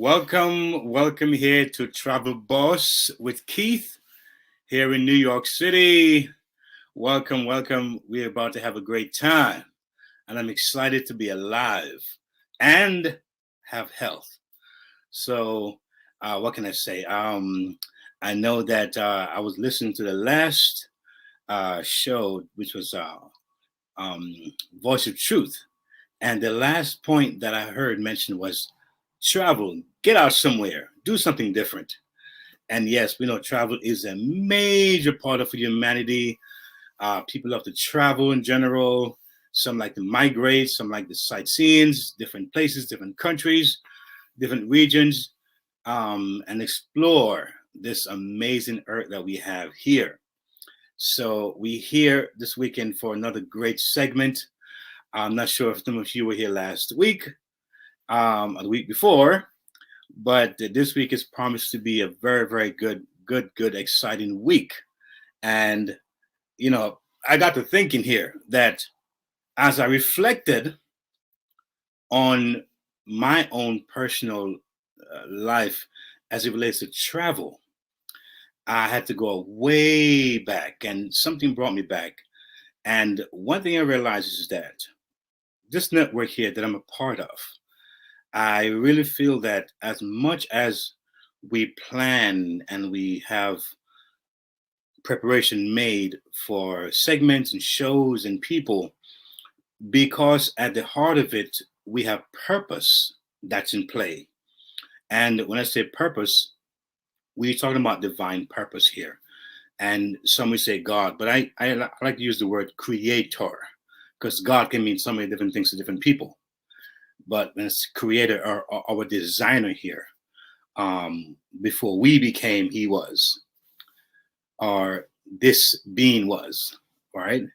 Welcome here to Travel Boss with Keith here in New York City. Welcome. We're about to have a great time, and I'm excited to be alive and have health. So, what can I say? I know that I was listening to the last show, which was um, Voice of Truth, and the last point that I heard mentioned was travel, get out somewhere, do something different. And yes, we know travel is a major part of humanity. People love to travel in general. Some like to migrate, some like the sightseeing, different places, different countries, different regions, and explore this amazing earth that we have here. So we here this weekend for another great segment. I'm not sure if some of you were here last week, or the week before, but this week is promised to be a very good, exciting week. And I got to thinking here that as I reflected on my own personal life as it relates to travel, I had to go way back, and something brought me back. And one thing I realized is that this network here that I'm a part of, I really feel that as much as we plan and we have preparation made for segments and shows and people, because at the heart of it, we have purpose that's in play. And when I say purpose, we're talking about divine purpose here. And some would say God, but I like to use the word creator, because God can mean so many different things to different people. But as creator or our designer here, before we became, he was, or this being was, right?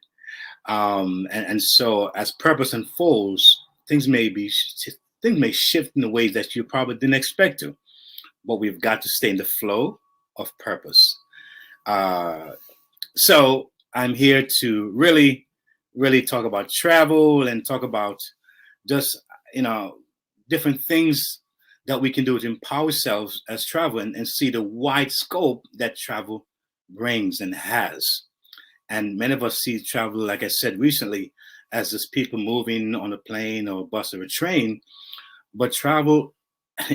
And so as purpose unfolds, things may shift in the ways that you probably didn't expect to, but we've got to stay in the flow of purpose. So I'm here to really talk about travel and talk about just different things that we can do to empower ourselves as travel and see the wide scope that travel brings and has. And many of us see travel, like I said recently, as just people moving on a plane or a bus or a train, but travel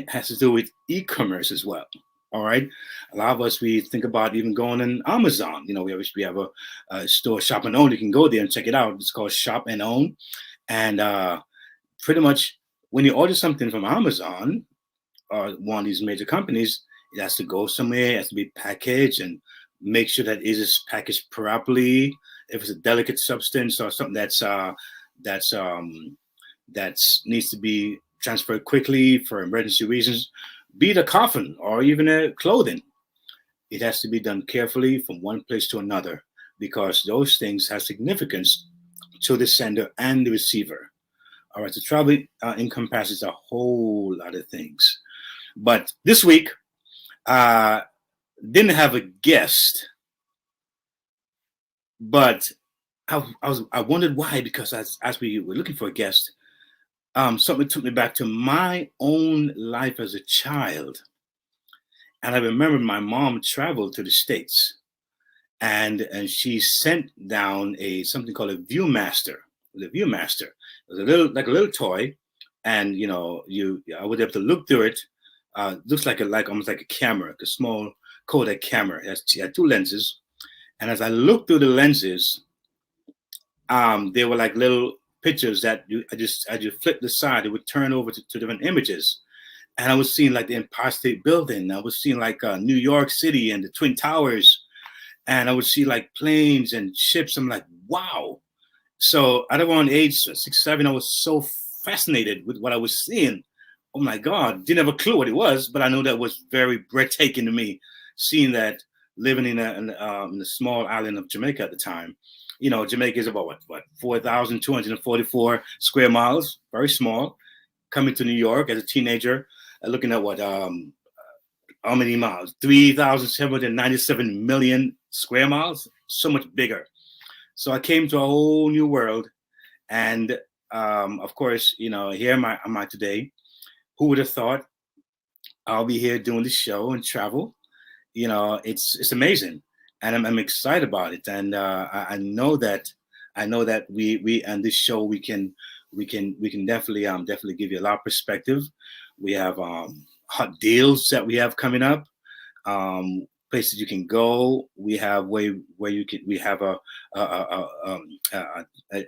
has to do with e-commerce as well. All right. A lot of us, we think about even going on Amazon. We have a store, Shop and Own. You can go there and check it out. It's called Shop and Own. And pretty much when you order something from Amazon or one of these major companies, it has to go somewhere, it has to be packaged and make sure that it is packaged properly. If it's a delicate substance or something that needs to be transferred quickly for emergency reasons, be it a coffin or even a clothing, it has to be done carefully from one place to another, because those things have significance to the sender and the receiver. All right, so travel encompasses a whole lot of things. But this week, didn't have a guest, but I wondered why, because as we were looking for a guest, something took me back to my own life as a child. And I remember my mom traveled to the States, and she sent down something called a Viewmaster. The Viewmaster it was a little toy, and I was able to look through it. Looks like almost like a camera, a small Kodak camera. It had two lenses, and as I looked through the lenses, they were like little pictures that as you flip the side, it would turn over to different images. And I was seeing like the Empire State Building. I was seeing like New York City and the Twin Towers. And I would see like planes and ships. I'm like, wow. So at around age 6, 7, I was so fascinated with what I was seeing. Oh my God, didn't have a clue what it was, but I know that was very breathtaking to me, seeing that, living in a small island of Jamaica at the time. Jamaica is about what 4,244 square miles, very small. Coming to New York as a teenager, looking at how many miles? 3,797 million square miles, so much bigger. So I came to a whole new world, and of course, here am I today. Who would have thought I'll be here doing the show and travel. It's amazing, and I'm excited about it. And I know that we and this show we can definitely give you a lot of perspective. We have hot deals that we have coming up, places you can go. We have where you can we have an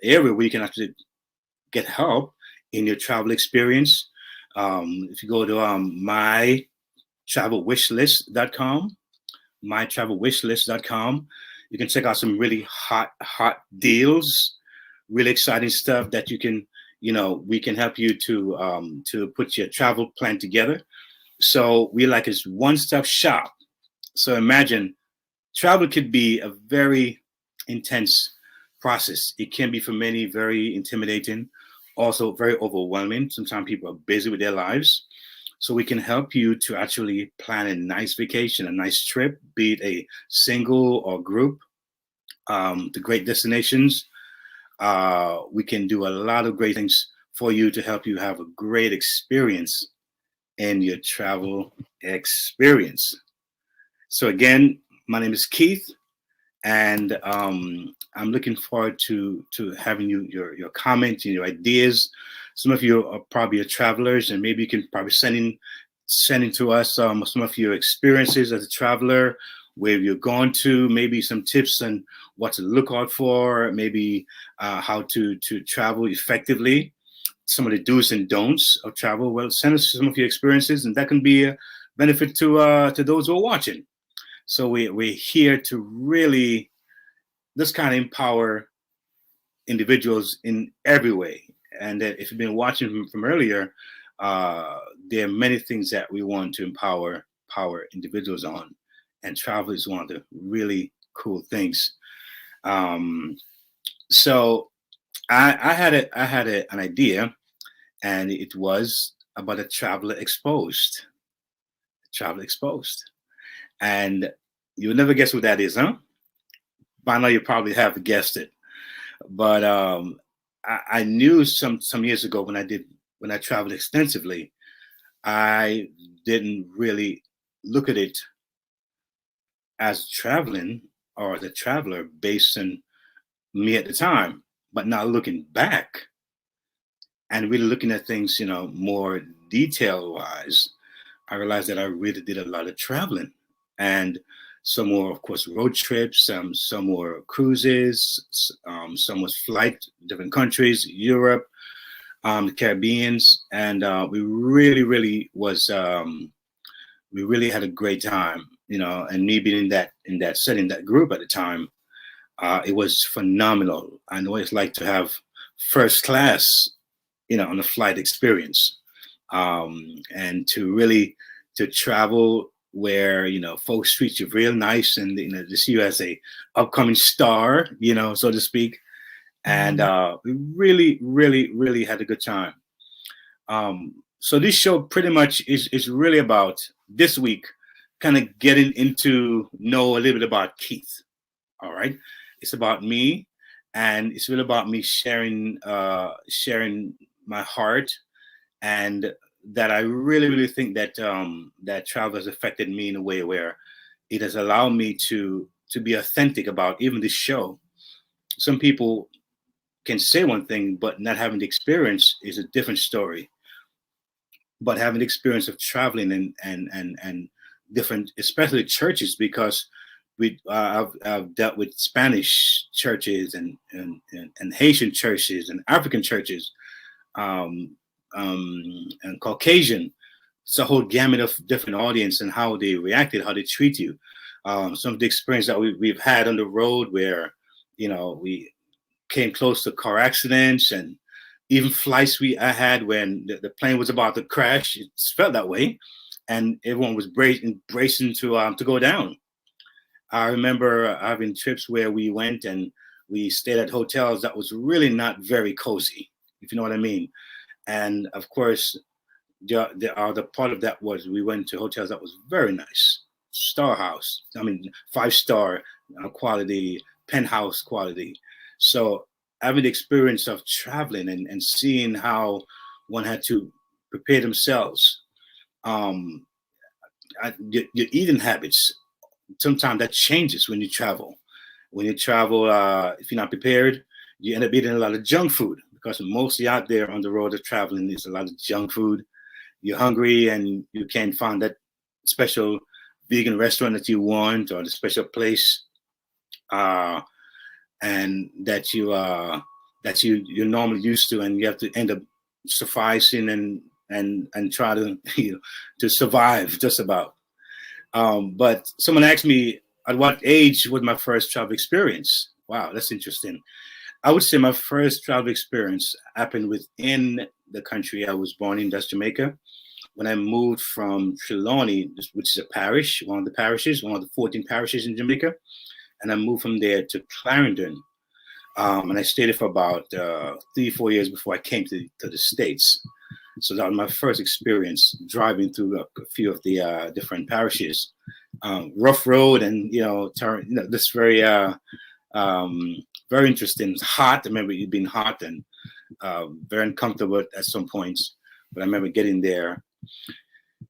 area where you can actually get help in your travel experience. If you go to mytravelwishlist.com, mytravelwishlist.com, you can check out some really hot deals, really exciting stuff that we can help you to put your travel plan together. So we like it's one-stop shop. So imagine travel could be a very intense process. It can be for many very intimidating, also very overwhelming. Sometimes people are busy with their lives. So we can help you to actually plan a nice vacation, a nice trip, be it a single or group, to great destinations. We can do a lot of great things for you to help you have a great experience in your travel experience. So again, my name is Keith, and I'm looking forward to having your comments and your ideas. Some of you are probably travelers, and maybe you can probably send in to us some of your experiences as a traveler, where you're going to, maybe some tips on what to look out for, maybe how to travel effectively, some of the do's and don'ts of travel. Well, send us some of your experiences, and that can be a benefit to those who are watching. So we're here to really this kind of empower individuals in every way. And that if you've been watching from earlier, there are many things that we want to empower individuals on, and travel is one of the really cool things. So I had an idea, and it was about a traveler exposed. Traveler exposed. And you'll never guess what that is, huh? By now you probably have guessed it. But I knew some years ago when I traveled extensively, I didn't really look at it as traveling or the traveler based on me at the time. But now looking back and really looking at things, more detail wise, I realized that I really did a lot of traveling, and some were, of course, road trips, some were cruises, some was flight, different countries, Europe, the Caribbeans, and we really had a great time, and me being in that setting, that group at the time, it was phenomenal. I know what it's like to have first class, on a flight experience, and to travel where folks treat you real nice, and to see you as a upcoming star, so to speak. And we really had a good time. So this show pretty much is really about this week, kind of getting into know a little bit about Keith. All right, it's about me, and it's really about me sharing my heart, and that I really think that that travel has affected me in a way where it has allowed me to be authentic about even this show. Some people can say one thing, but not having the experience is a different story. But having the experience of traveling and different, especially churches, because I've dealt with Spanish churches and Haitian churches and African churches, um, and Caucasian. It's a whole gamut of different audience and how they reacted, how they treat you. Some of the experience that we've had on the road where, we came close to car accidents, and even flights I had when the plane was about to crash. It felt that way, and everyone was bracing to go down. I remember having trips where we went and we stayed at hotels that was really not very cozy, if you know what I mean. And of course, the part of that was we went to hotels that was very nice, star house. I mean, 5-star quality, penthouse quality. So having the experience of traveling and, seeing how one had to prepare themselves, um, your eating habits, sometimes that changes when you travel. When you travel, if you're not prepared, you end up eating a lot of junk food because mostly out there on the road of traveling, there's a lot of junk food. You're hungry and you can't find that special vegan restaurant that you want or the special place, uh, and that you're normally used to, and you have to end up sufficing and try to to survive just about. But someone asked me at what age was my first travel experience. Wow, that's interesting. I would say my first travel experience happened within the country I was born in, that's Jamaica. When I moved from Trelawney, which is a parish, one of the parishes, one of the 14 parishes in Jamaica, and I moved from there to Clarendon. And I stayed there for about 3, 4 years before I came to the States. So that was my first experience driving through a few of the different parishes. Rough road, and this very interesting. It's hot. I remember it being hot and very uncomfortable at some points. But I remember getting there.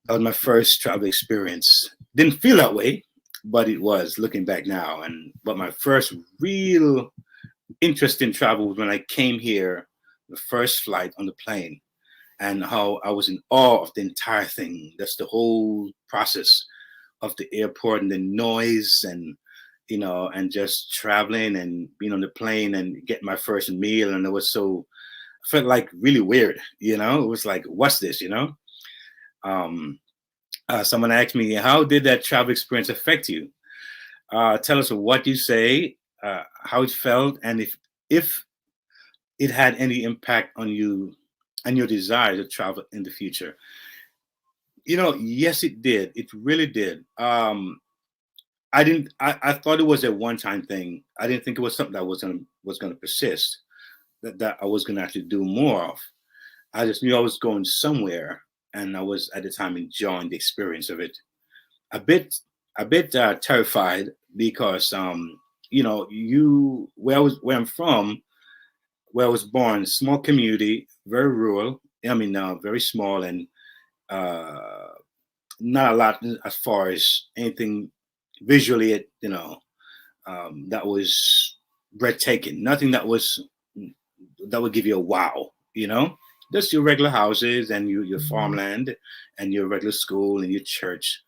That was my first travel experience. Didn't feel that way, but it was looking back now. But my first real interesting travel was when I came here, the first flight on the plane, and how I was in awe of the entire thing. That's the whole process of the airport and the noise and and just traveling and being on the plane and getting my first meal. And I felt like really weird, It was like, what's this, Someone asked me, how did that travel experience affect you? Tell us what you say, how it felt, and if it had any impact on you and your desire to travel in the future. Yes, it did. It really did. I didn't. I thought it was a one-time thing. I didn't think it was something that was gonna persist. That I was gonna actually do more of. I just knew I was going somewhere, and I was at the time enjoying the experience of it. A bit terrified because where I'm from, where I was born, small community, very rural. I mean, very small and uh, not a lot as far as anything visually, that was breathtaking. Nothing that would give you a wow, Just your regular houses and your farmland and your regular school and your church,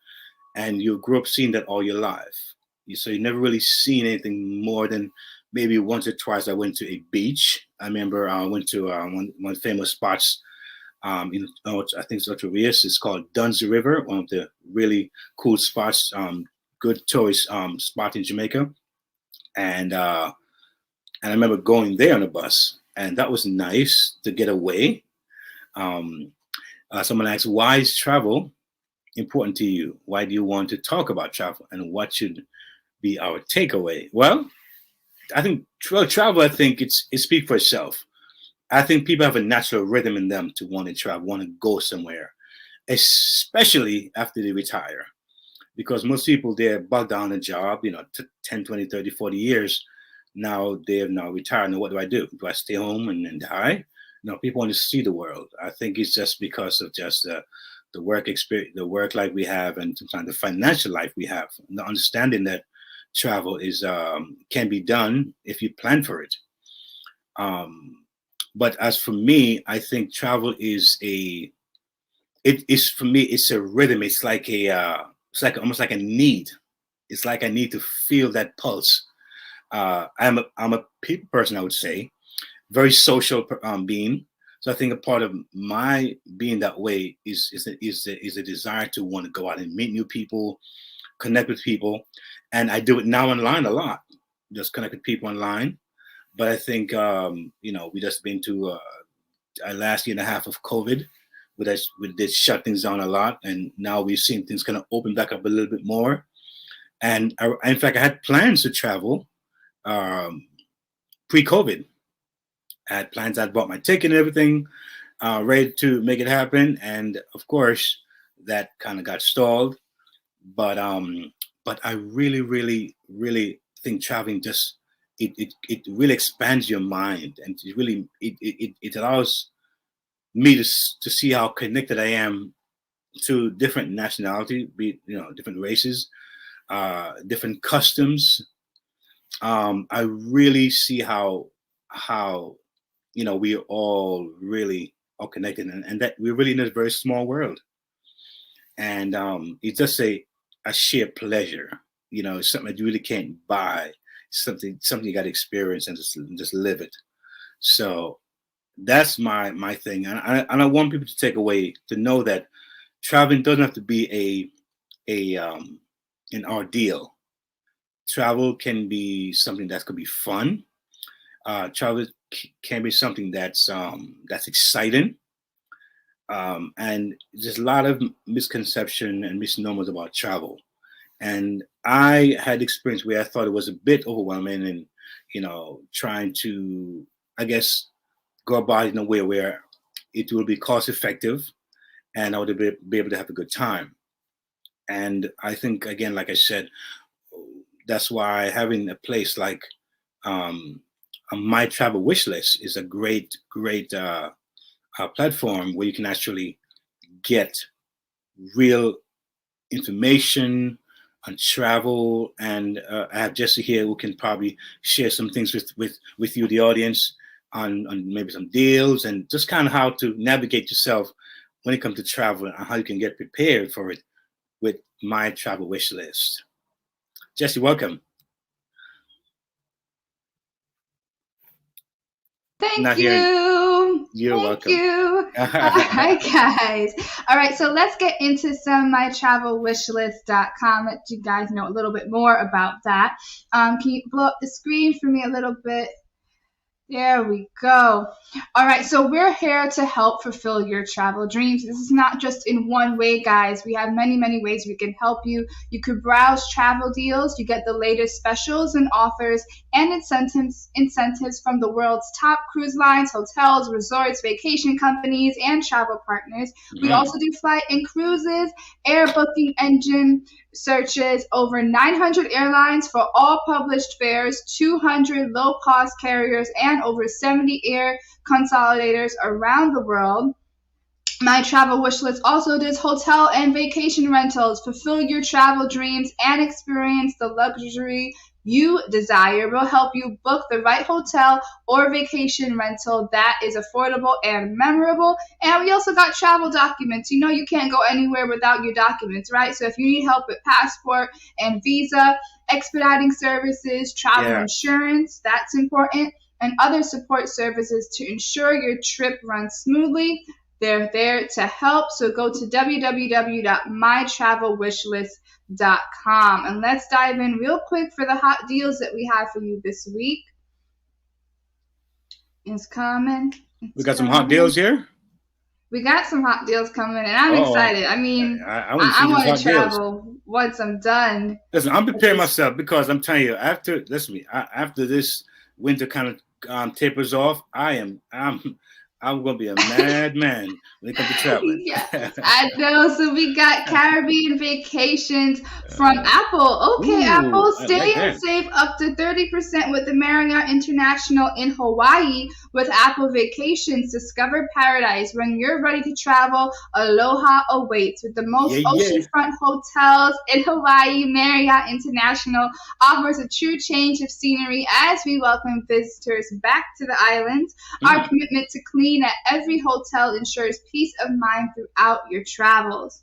and you grew up seeing that all your life. So you never really seen anything more than maybe once or twice. I went to a beach. I remember I went to one famous spots. I think it's Rios. It's called Dunn's River, one of the really cool spots, good tourist spot in Jamaica. And I remember going there on a bus, and that was nice to get away. Someone asked, why is travel important to you? Why do you want to talk about travel? And what should be our takeaway? Well, I think travel, I think it speaks for itself. I think people have a natural rhythm in them to want to travel, want to go somewhere, especially after they retire. Because most people, they're bogged down in a job, 10, 20, 30, 40 years. Now they have now retired. Now what do I do? Do I stay home and die? No, people want to see the world. I think it's just because of just the work experience, the work life we have, and sometimes the financial life we have. The understanding that travel is can be done if you plan for it. But as for me, I think travel is it is for me. It's a rhythm. It's like it's like almost like a need. It's like I need to feel that pulse. I'm a people person, I would say, very social being. So I think a part of my being that way is a desire to want to go out and meet new people, connect with people, and I do it now online a lot. Just connect with people online. But I think we just been to a last year and a half of COVID. We did shut things down a lot, and now we've seen things kind of open back up a little bit more. And in fact, I had plans to travel pre-COVID. I had plans. I'd bought my ticket and everything, ready to make it happen. And of course, that kind of got stalled. But I really, really, really think traveling just it really expands your mind, and it allows me to see how connected I am to different nationality, be different races, different customs. I really see how we all really are connected, and that we're really in a very small world. And it's just a shared pleasure. It's something that you really can't buy. It's something you got to experience and just live it. So that's my thing, and I want people to take away to know that traveling doesn't have to be an ordeal. Travel can be something that could be fun. Travel can be something that's exciting. And there's a lot of misconception and misnomers about travel. And I had experience where I thought it was a bit overwhelming and, trying to, I guess, go about it in a way where it will be cost effective and I would be able to have a good time. And I think, again, like I said, that's why having a place like My Travel Wishlist is a great platform where you can actually get real information on travel, and I have Jesse here who can probably share some things with you, the audience, on maybe some deals and just kind of how to navigate yourself when it comes to travel and how you can get prepared for it with My Travel Wishlist. Jesse, welcome. Thank you. You're welcome. Thank you. Hi, guys. All right, so let's get into some mytravelwishlist.com. Let you guys know a little bit more about that. Can you blow up the screen for me a little bit? There we go. All right, so we're here to help fulfill your travel dreams. This is not just in one way, guys. We have many, many ways we can help you. You could browse travel deals. You get the latest specials and offers and incentives from the world's top cruise lines, hotels, resorts, vacation companies, and travel partners. We also do flight and cruises, air booking engine searches, over 900 airlines for all published fares, 200 low-cost carriers, and over 70 air consolidators around the world. My Travel Wishlist also does hotel and vacation rentals. Fulfill your travel dreams and experience the luxury you desire. We'll help you book the right hotel or vacation rental that is affordable and memorable. And we also got travel documents. You can't go anywhere without your documents, right? So if you need help with passport and visa, expediting services, travel insurance, that's important, and other support services to ensure your trip runs smoothly, they're there to help. So go to www.mytravelwishlist.com. And let's dive in real quick for the hot deals that we have for you this week. It's coming. We got some hot deals here? We got some hot deals coming, and I'm excited. I mean, I want to travel once I'm done. Listen, I'm preparing myself because I'm telling you, after this winter kind of tapers off, I'm going to be a madman when it comes to traveling. Yes, I know. So we got Caribbean vacations from Apple. Okay, Apple, stay and save up to 30% with the Marrett International in Hawaii with Apple Vacations. Discover paradise. When you're ready to travel, aloha awaits. With the most oceanfront hotels in Hawaii, Marrett International offers a true change of scenery as we welcome visitors back to the islands. Our commitment to clean at every hotel ensures peace of mind throughout your travels.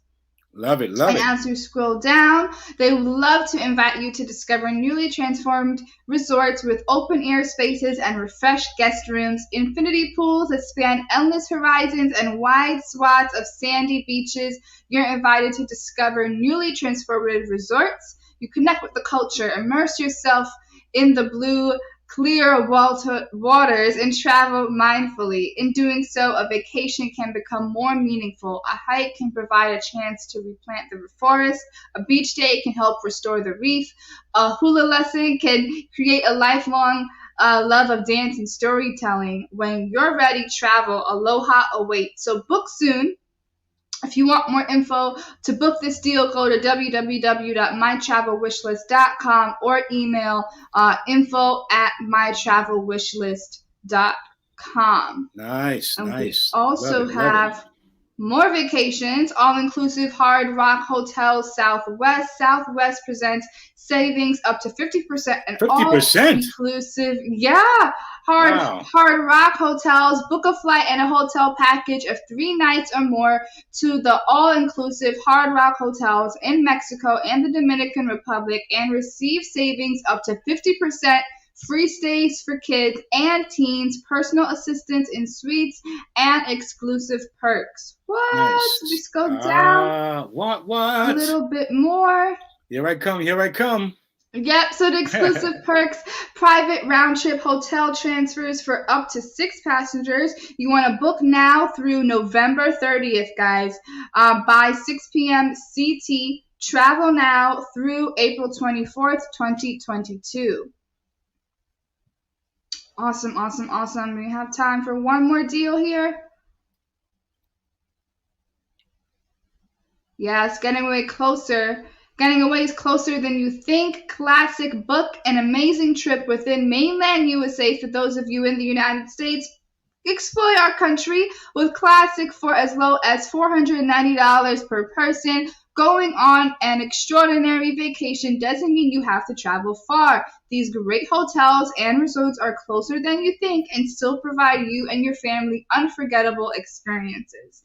Love it. And as you scroll down, they would love to invite you to discover newly transformed resorts with open air spaces and refreshed guest rooms, infinity pools that span endless horizons, and wide swaths of sandy beaches. You're invited to discover newly transformative resorts. You connect with the culture, immerse yourself in the blue, clear waters, and travel mindfully. In doing so, a vacation can become more meaningful. A hike can provide a chance to replant the forest. A beach day can help restore the reef. A hula lesson can create a lifelong love of dance and storytelling. When you're ready, travel. Aloha awaits. So book soon. If you want more info to book this deal, go to www.mytravelwishlist.com or email info@mytravelwishlist.com. Nice. We also have More vacations, all-inclusive Hard Rock Hotel Southwest. Southwest presents savings up to 50% and 50%. all-inclusive. Yeah, Wow. Hard Rock Hotels. Book a flight and a hotel package of 3 nights or more to the all-inclusive Hard Rock Hotels in Mexico and the Dominican Republic and receive savings up to 50%. Free stays for kids and teens, personal assistance in suites, and exclusive perks. What? Nice. Just go down What? a little bit more. Here I come. Yep, so the exclusive perks, private round-trip hotel transfers for up to 6 passengers. You want to book now through November 30th, guys, by 6 p.m. CT. Travel now through April 24th, 2022. Awesome. We have time for one more deal here. Yes, getting away closer. Getting away is closer than you think. Classic book, an amazing trip within mainland USA for those of you in the United States. Explore our country with Classic for as low as $490 per person. Going on an extraordinary vacation doesn't mean you have to travel far. These great hotels and resorts are closer than you think and still provide you and your family unforgettable experiences.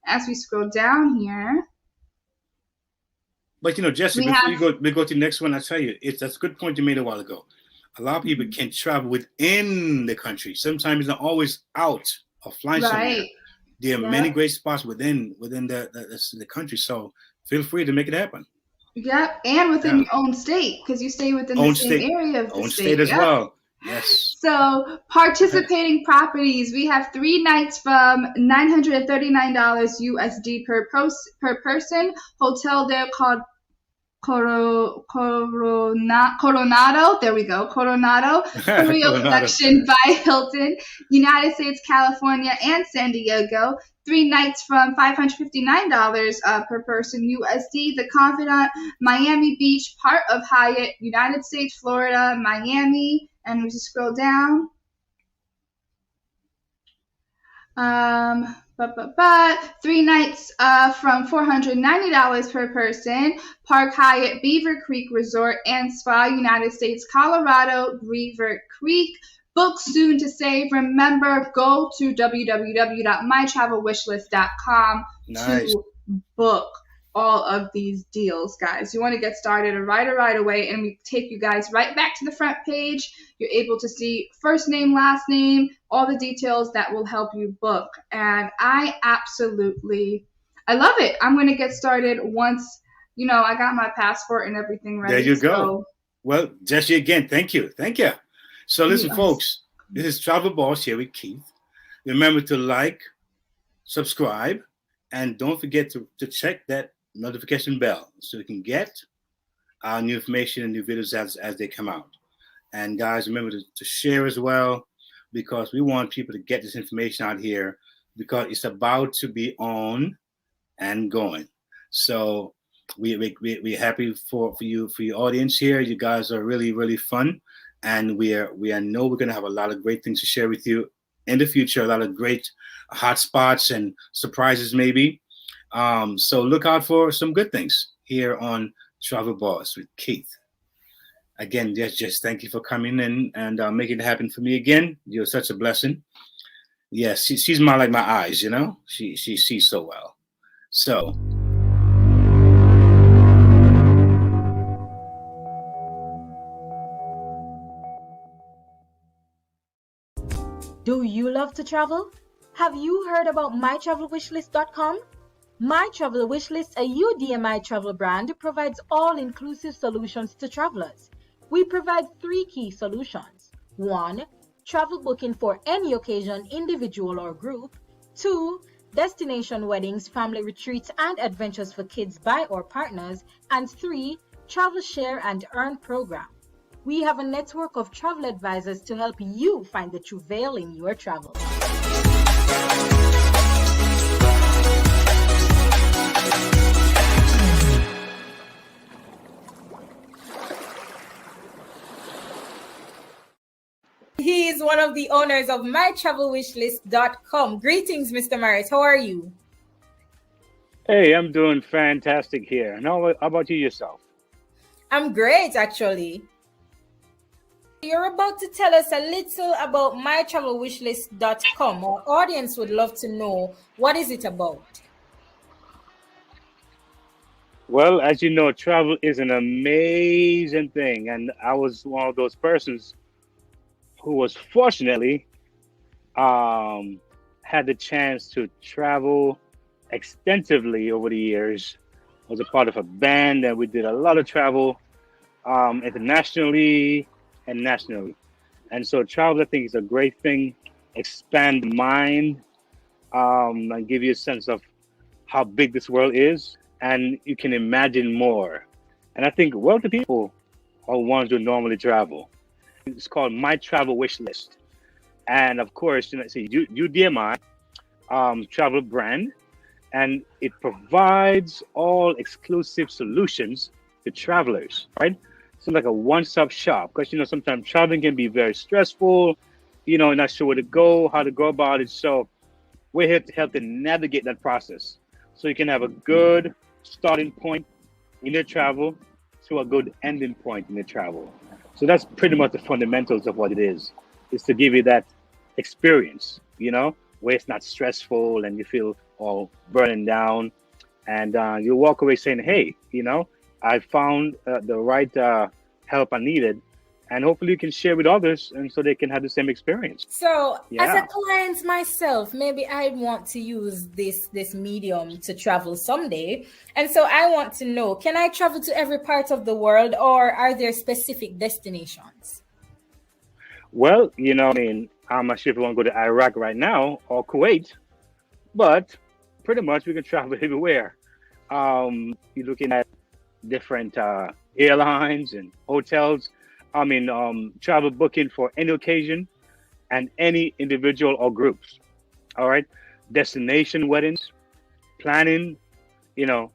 As we scroll down here. But Jesse, before we go to the next one, I tell you, that's a good point you made a while ago. A lot of people can travel within the country. Sometimes not always out or flying somewhere. There are many great spots within the country. So feel free to make it happen. Yep, and within your own state, because you stay within the same area of the state as well. Yes. So participating properties, we have 3 nights from $939 USD per person. Hotel del Coronado. There we go. Coronado. Imperial Collection by Hilton. United States, California, and San Diego. 3 nights from $559 per person USD. The Confidant, Miami Beach, part of Hyatt, United States, Florida, Miami. And we just scroll down. 3 nights from $490 per person. Park Hyatt, Beaver Creek Resort and Spa, United States, Colorado, Beaver Creek. Book soon to save. Remember, go to www.mytravelwishlist.com to book all of these deals, guys. You want to get started right away, and we take you guys right back to the front page. You're able to see first name, last name, all the details that will help you book. And I love it. I'm going to get started once, I got my passport and everything ready. There you go. Well, Jesse, again, thank you. So listen, folks, this is Travel Boss here with Keith. Remember to like, subscribe, and don't forget to check that notification bell so you can get our new information and new videos as they come out. And guys, remember to share as well, because we want people to get this information out here, because it's about to be on and going. So we're happy for your audience here. You guys are really, really fun. And we know we're going to have a lot of great things to share with you in the future, a lot of great hot spots and surprises maybe. So look out for some good things here on Travel Boss with Keith. Again, just thank you for coming in and making it happen for me again. You're such a blessing. Yes, she's like my eyes, She sees so well. So. Do you love to travel? Have you heard about mytravelwishlist.com? My Travel Wishlist, a UDMI travel brand, provides all-inclusive solutions to travelers. We provide 3 key solutions. 1. Travel booking for any occasion, individual or group. 2. Destination weddings, family retreats, and adventures for kids by or partners. And 3. Travel share and earn program. We have a network of travel advisors to help you find the true veil in your travel. He is one of the owners of mytravelwishlist.com. Greetings, Mr. Marrett. How are you? Hey, I'm doing fantastic here. And how about you yourself? I'm great, actually. You're about to tell us a little about mytravelwishlist.com. Our audience would love to know what is it about. Well, as you know, travel is an amazing thing. And I was one of those persons who was fortunately um, had the chance to travel extensively over the years. I was a part of a band and we did a lot of travel internationally and nationally. And so travel, I think, is a great thing. Expand the mind and give you a sense of how big this world is, and you can imagine more. And I think wealthy people are ones who normally travel. It's called My Travel Wishlist. And of course, see, UDMI travel brand, and it provides all exclusive solutions to travelers, right? So like a one-stop shop, because sometimes traveling can be very stressful. Not sure where to go, how to go about it. So we're here to help to navigate that process, so you can have a good starting point in your travel to a good ending point in your travel. So that's pretty much the fundamentals of what it is to give you that experience, where it's not stressful and you feel all burning down, and you walk away saying, hey, I found the right help I needed, and hopefully you can share with others, and so they can have the same experience. So, as Yeah. a client myself, maybe I want to use this medium to travel someday. And so I want to know, can I travel to every part of the world, or are there specific destinations? Well, I'm not sure if you want to go to Iraq right now or Kuwait, but pretty much we can travel everywhere. You're looking at different airlines and hotels. Travel booking for any occasion and any individual or groups. All right, destination weddings, planning, you know,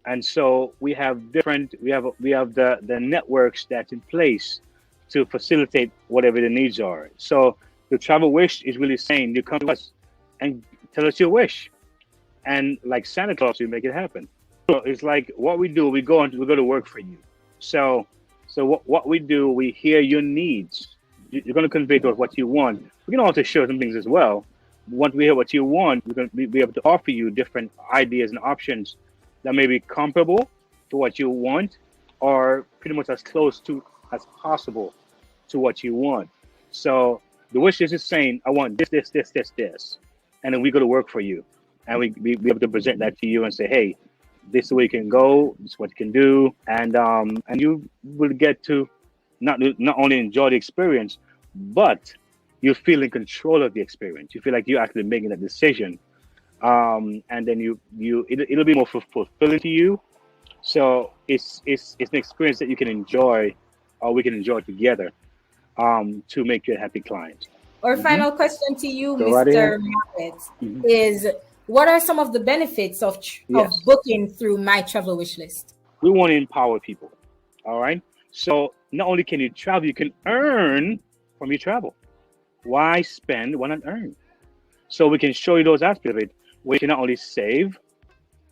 and so we have the networks that's in place to facilitate whatever the needs are. So the travel wish is really saying you come to us and tell us your wish, and like Santa Claus, we make it happen. So it's like what we do. We go to work for you. So what we do, we hear your needs. You're going to convey to us what you want. We can also share some things as well. Once we hear what you want, we're going to be able to offer you different ideas and options that may be comparable to what you want, or pretty much as close to as possible to what you want. So the wish list is saying, I want this, and then we go to work for you, and we be able to present that to you and say, hey, this is where you can go, this is what you can do, and you will get to not only enjoy the experience, but you feel in control of the experience. You feel like you're actually making a decision, and then it'll be more fulfilling to you. So it's an experience that you can enjoy, or we can enjoy together, to make you a happy client. Our Mhm. final question to you, Go right ahead. Mr. Marrett, Mhm. is what are some of the benefits of Yes. booking through My Travel Wishlist? We want to empower people. All right. So not only can you travel, you can earn from your travel. Why spend? Why not earn? So we can show you those aspects of it, where you can not only save,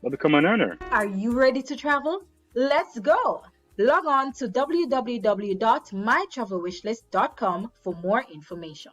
but become an earner. Are you ready to travel? Let's go! Log on to www.mytravelwishlist.com for more information.